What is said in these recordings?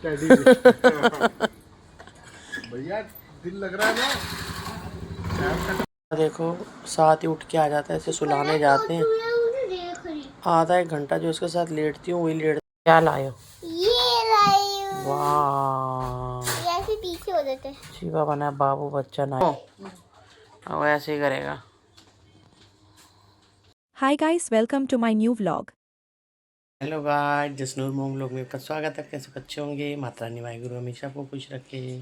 भैया दिल लग रहा है ना। देखो साथ ही उठ के आ जाता है, ऐसे सुलाने जाते हैं। आधा एक घंटा जो उसके साथ लेटती हूँ वही लेट। क्या लाए हो? ये लाई हूँ। वाह, ये ऐसे पीछे हो जाते हैं। शिवा बना बाबू बच्चा ना। अब ऐसे ही करेगा। Hi guys, welcome to my new vlog. Hello guys, Jasnoor मोम लोग में आपका स्वागत है। कैसे बच्चे होंगे? माता रानी वाहिगुरु हमेशा आपको खुश रखे।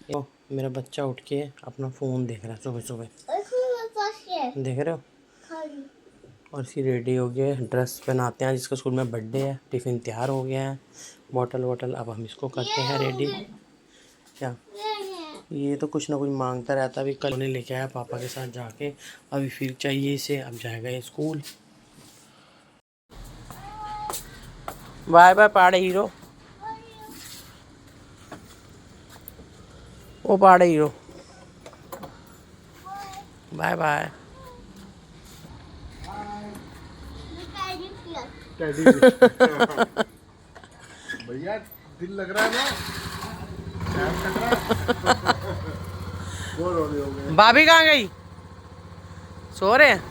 तो मेरा बच्चा उठ के अपना फ़ोन देख रहा है सुबह सुबह, देख रहे हो? और फिर रेडी हो गए, ड्रेस पहनाते हैं। जिसका स्कूल में बर्थडे है, टिफ़िन तैयार हो गया है, बॉटल वॉटल। अब हम इसको करते हैं रेडी। क्या ये तो कुछ ना कुछ मांगता रहता है। अभी कल उन्हें लेके आया पापा के साथ जाके, अभी फिर चाहिए इसे। अब जाएगा ये स्कूल। बाय बाय पाड़े हीरो। ओ पाड़े हीरो, बाय बाय। भैया दिल लग रहा है ना। बोर हो रही होगी। भाभी कहाँ गई? सो रहे हैं।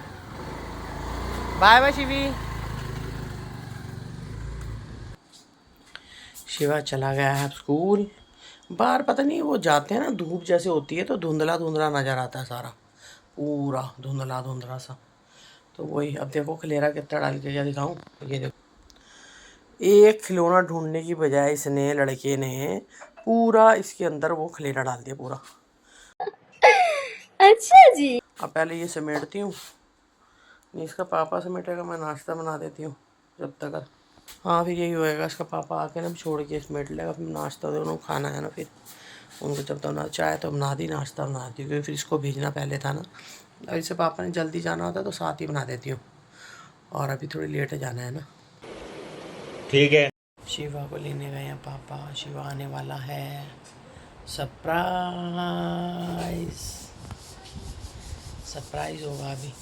Bye bye Shivi. शिवा चला गया है स्कूल। बाहर पता नहीं वो जाते हैं ना, धूप जैसे होती है तो धुंधला धुंधला नज़र आता है सारा, पूरा धुंधला धुंधला सा। तो वही अब देखो खलेरा कितना डाल के क्या दिखाऊं। ये देखो, एक खिलौना ढूंढने की बजाय इसने, लड़के ने पूरा इसके अंदर वो खलेरा डाल दिया पूरा। अच्छा जी। अब पहले ये समेटती हूँ, इसका पापा समेटेगा, मैं नाश्ता बना देती हूँ जब तक। हाँ फिर यही होएगा, इसका पापा आके ना छोड़ के समेट लेगा, फिर नाश्ता दोनों खाना है ना। फिर उनको जब तक ना चाय तो बना दी, नाश्ता बना दी, क्योंकि फिर इसको भेजना पहले था ना। अब इससे पापा ने जल्दी जाना होता तो साथ ही बना देती हूँ, और अभी थोड़ी लेट जाना है ना। ठीक है। शिवा को लेने गए हैं पापा। शिवा आने वाला है, सरप्राइज सरप्राइज होगा अभी।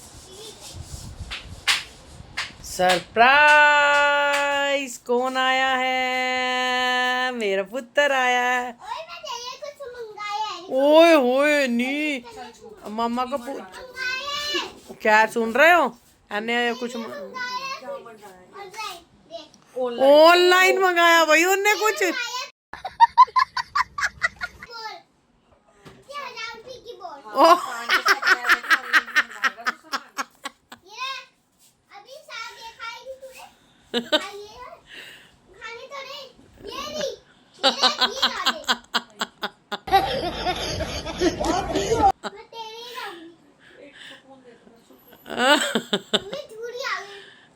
सरप्राइज कौन आया है? मेरा पुत्र आया है। ओए होए नी, मम्मा को पूछ। क्या सुन रहे हो? अन्य कुछ ऑनलाइन मंगाया भाई उनने कुछ।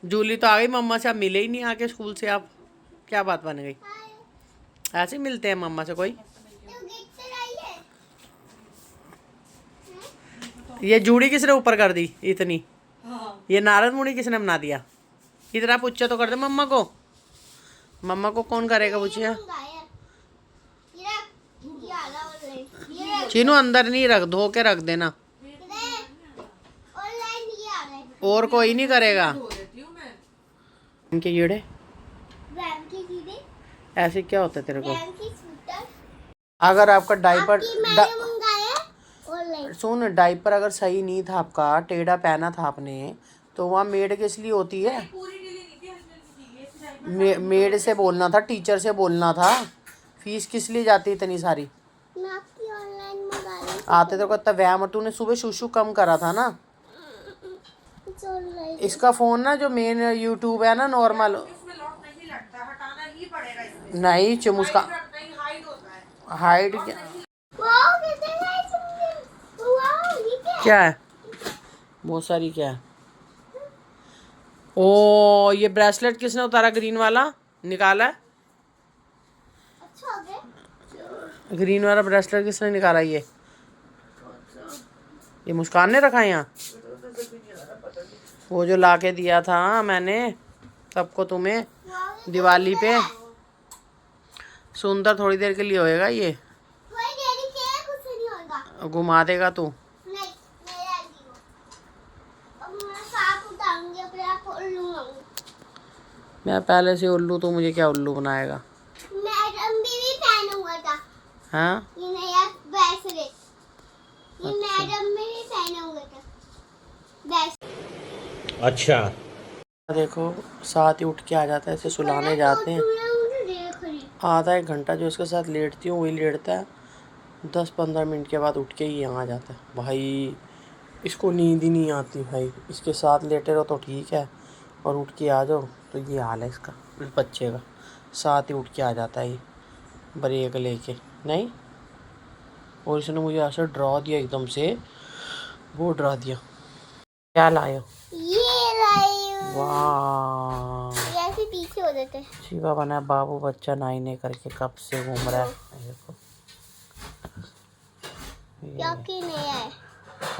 जूली तो आ गई मम्मा से। आप मिले ही नहीं आके स्कूल से। आप क्या बात बन गई? ऐसे मिलते हैं मम्मा से कोई? ये जूड़ी किसने ऊपर कर दी इतनी? ये नारद मुनि किसने बना दिया? इतना पूछा तो कर दे मम्मा को। मम्मा को कौन करेगा पूछिए। चीनू अंदर नहीं रख, धो के रख देना। और कोई नहीं करेगा। इनके कीड़े ऐसे क्या होता है तेरे को? अगर आपका डायपर सुन, डायपर अगर सही नहीं था आपका, टेढ़ा पहना था आपने, तो वहाँ मेड किस लिए होती है? मेड से बोलना था, टीचर से बोलना था। फीस किस लिए जाती है इतनी सारी? आते तो कहता व्यायाम। और तूने सुबह शुशु कम करा था ना। इसका फोन ना जो मेन यूट्यूब है ना नॉर्मल, नहीं चमुस्का हाइड क्या है? बहुत सारी क्या है? ओ ये ब्रेसलेट किसने उतारा? ग्रीन वाला निकाला है। ग्रीन वाला ब्रेसलेट किसने निकाला? ये मुस्कान ने रखा है यहाँ। वो जो लाके दिया था मैंने सबको तुम्हें दिवाली पे। सुंदर थोड़ी देर के लिए होएगा ये, घुमा देगा तू। मैं पहले से उल्लू, तो मुझे क्या उल्लू बनाएगा? हाँ ये नया ब्रेसलेट, ये मैडम मेरे पहना हुआ था ब्रेसलेट। अच्छा। देखो साथ ही उठ के आ जाता है, ऐसे सुलाने जाते हैं। आधा एक घंटा जो इसके साथ लेटती हूँ वही लेटता है, 10-15 मिनट के बाद उठ के ही यहाँ आ जाता है। भाई इसको नींद ही नहीं आती भाई, इसके साथ लेटे रहो तो ठीक है, और उठ के आ जाओ तो ये हाल है इसका, इस बच्चे का। साथ ही उठ के आ जाता है ये ब्रेक लेके नहीं। और इसने मुझे ऐसे डरा दिया एकदम से, वो डरा दिया। क्या लाए? ये लाई हूँ। वाह, ये ऐसे पीछे हो जाते हैं। शिवा बना बाबू बच्चा नाइने करके कब से घूम रहा है। देखो क्योंकि नया है।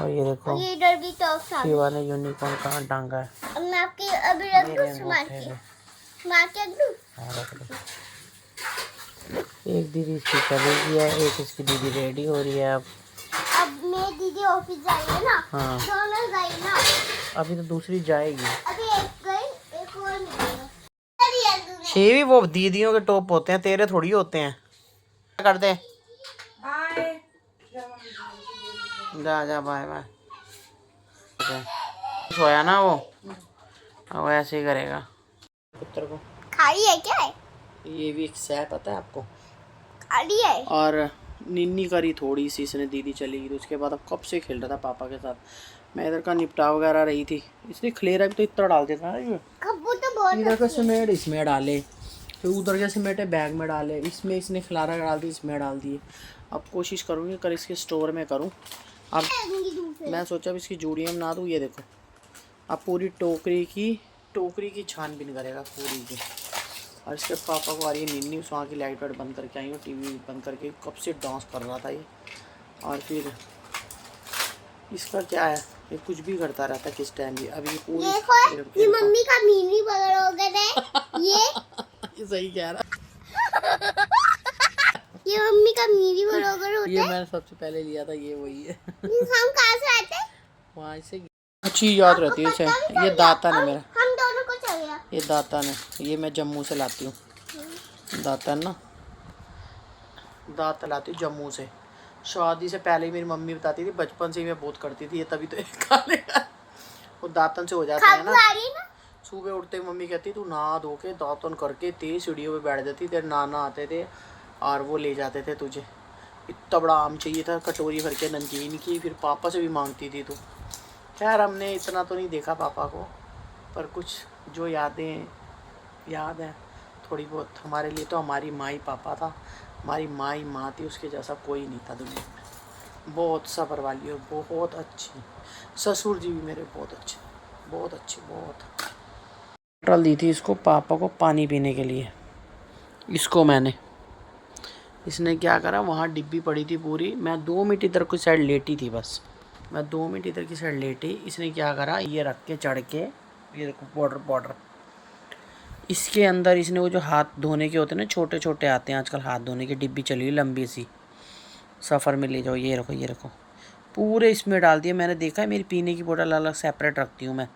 और ये देखो ये इधर भी टॉप्स आ गए। शिवा ने यूनिकॉर्न कहाँ टांगा है। अब मैं आपके अभी रख दूँ मेरे मार अंगूठे के, पे। मार के रख दूँ। हाँ, रख दो। एक दीदी इसकी चली गई है, एक इसकी दीदी रेडी हो रही है अब मेरी दीदी ऑफिस जाएगी ना। हाँ। दोनों गई ना। अभी तो दूसरी जाएगी। अभी एक गई, एक और निकलेगा। शेवी वो दीदियों के टॉप होते हैं, तेरे थोड़ी होते हैं। क्या कर दे? जा जा बाय बाय। सोया ना वो, अब ऐसे ही करेगा पुत्र को। खाली है क्या है? ये भी एक सह पता है आपको। खाली है। और निन्नी करी थोड़ी सी, इसने दीदी चली गई तो उसके बाद अब कब से खेल रहा था पापा के साथ। मैं इधर का निपटा वगैरह रही थी, इसने खलेरा भी तो इतना डाल देता है। खब्बू तो बहुत इधर का सीमेंट इसमें डाले, फिर उधर का सीमेंट है बैग में डाले, इसमें इसने खलारा डाल दी, इसमें डाल दिए। अब कोशिश करूँगी कल इसके स्टोर में करूँ। अब मैं सोचा अब इसकी जूड़ियाँ बना दूँ। ये देखो अब पूरी टोकरी की छानबीन करेगा पूरी की। और इसके पापा को आ रही है निन्नी, उस वहाँ की लाइट वाइट बंद करके आई हूँ, टीवी बंद करके कब से डांस कर रहा था ये। और फिर इसका क्या है, ये कुछ भी करता रहता है किस टाइम भी। अभी पूरी ये मम्मी का मीनी बगल है ये सही कह रहा। ये मम्मी का मीनी बरोबर होता ये है। मैंने सबसे पहले लिया था, ये वही है। हम कहाँ से आते हैं? वहाँ से अच्छी याद रहती है इसे। ये दातन है मेरा, हम दोनों को चल गया। ये दातन है, ये मैं जम्मू से लाती हूँ। दातन ना, दात लाती हूँ जम्मू से। शादी से पहले ही मेरी मम्मी बताती थी, बचपन से ही मैं बहुत करती थी ये, तभी तो एक खा लेगा। वो दातन से हो जाते हैं ना। सुबह उठते ही मम्मी कहती तू नहा धो के दातन करके तेज सीढ़ियों पे बैठ जाती, तेरे नाना आते थे और वो ले जाते थे तुझे। इतना बड़ा आम चाहिए था कटोरी भर के नमकीन की, फिर पापा से भी मांगती थी तू। खैर हमने इतना तो नहीं देखा पापा को, पर कुछ जो यादें याद हैं थोड़ी बहुत। हमारे लिए तो हमारी माँ ही पापा था, हमारी माँ ही माँ थी, उसके जैसा कोई नहीं था दुनिया में। बहुत सब्र वाली और बहुत अच्छी। ससुर जी भी मेरे बहुत अच्छे, बहुत अच्छे, बहुत। बोतल दी थी इसको पापा को पानी पीने के लिए, इसको मैंने। इसने क्या करा, वहाँ डिब्बी पड़ी थी पूरी, मैं 2 मिनट इधर की साइड लेटी थी बस, मैं 2 मिनट इधर की साइड लेटी। इसने क्या करा, ये रख के चढ़ के, ये देखो पाउडर इसके अंदर इसने वो जो हाथ धोने के होते हैं ना, छोटे छोटे आते हैं आजकल हाथ धोने की डिब्बी चली हुई लंबी सी, सफ़र में ले जाओ, ये रखो पूरे इसमें डाल दिया। मैंने देखा है, मेरी पीने की बोतल अलग सेपरेट रखती हूँ मैं।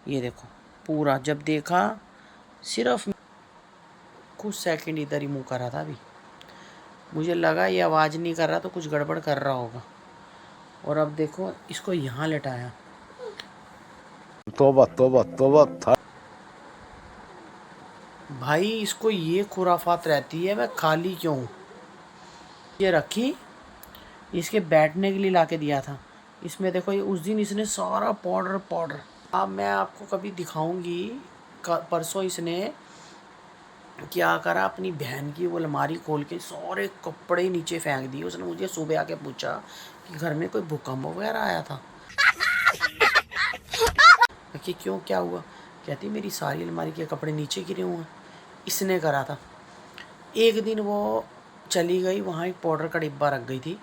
ये देखो पूरा, जब देखा सिर्फ कुछ सेकंड इधर ही मुँह कर रहा था। अभी मुझे लगा ये आवाज़ नहीं कर रहा तो कुछ गड़बड़ कर रहा होगा, और अब देखो इसको यहाँ लेटाया। तौबा तौबा तौबा। भाई इसको ये खुराफात रहती है मैं खाली क्यों हूँ। ये रखी, इसके बैठने के लिए लाके दिया था। इसमें देखो ये उस दिन इसने सारा पाउडर अब मैं आपको कभी दिखाऊंगी। परसों इसने क्या करा, अपनी बहन की वो अलमारी खोल के सारे कपड़े नीचे फेंक दिए। उसने मुझे सुबह आके पूछा कि घर में कोई भूकंप वगैरह आया था कि क्यों, क्या हुआ। कहती मेरी सारी अलमारी के कपड़े नीचे गिरे हुए हैं, इसने करा था। एक दिन वो चली गई, वहाँ एक पाउडर का डिब्बा रख गई थी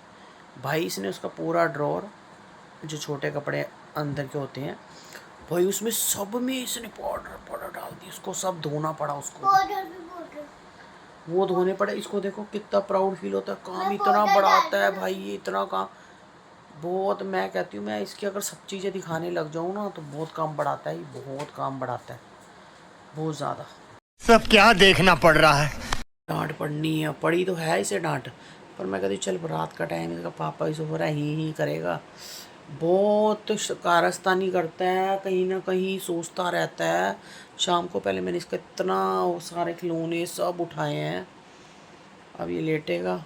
भाई, इसने उसका पूरा ड्रॉर जो छोटे कपड़े अंदर के होते हैं भाई, उसमें सब में इसने पाउडर डाल दी। उसको सब धोना पड़ा, उसको वो धोने पड़े। इसको देखो कितना प्राउड फील होता है, काम इतना बढ़ाता है भाई ये, इतना काम बहुत। मैं कहती हूँ मैं इसकी अगर सब चीज़ें दिखाने लग जाऊँ ना तो बहुत काम बढ़ाता है, बहुत काम बढ़ाता है, बहुत ज़्यादा। सब क्या देखना पड़ रहा है। डांट पड़नी है, पड़ी तो है इसे डांट, पर मैं कहती चल रात का टाइम इसका पापा इसे हो रहा ही करेगा। बहुत कारस्तानी करता है, कहीं ना कहीं सोचता रहता है। शाम को पहले मैंने इसका इतना सारे खिलौने सब उठाए हैं। अब ये लेटेगा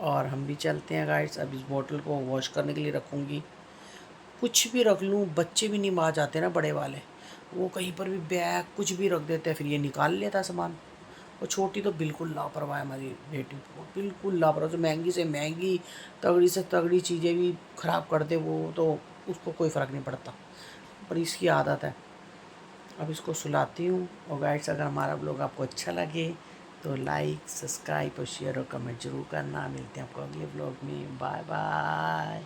और हम भी चलते हैं गाइस। अब इस बोतल को वॉश करने के लिए रखूँगी। कुछ भी रख लूँ, बच्चे भी नहीं आ जाते ना बड़े वाले, वो कहीं पर भी बैग कुछ भी रख देते हैं, फिर ये निकाल लेता सामान। और छोटी तो बिल्कुल लापरवाह है हमारी बेटी, बिल्कुल लापरवाह। जो महंगी से महंगी तगड़ी से तगड़ी चीज़ें भी ख़राब कर दे वो तो उसको कोई फ़र्क नहीं पड़ता, पर इसकी आदत है। अब इसको सुलाती हूँ। और गाइस अगर हमारा ब्लॉग आपको अच्छा लगे तो लाइक सब्सक्राइब और शेयर और कमेंट जरूर करना। मिलते हैं आपको अगले ब्लॉग में। Bye bye.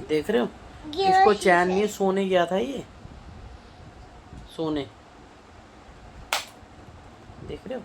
देख रहे हो इसको चैन नहीं, सोने गया था ये, सोने, देख रहे हो।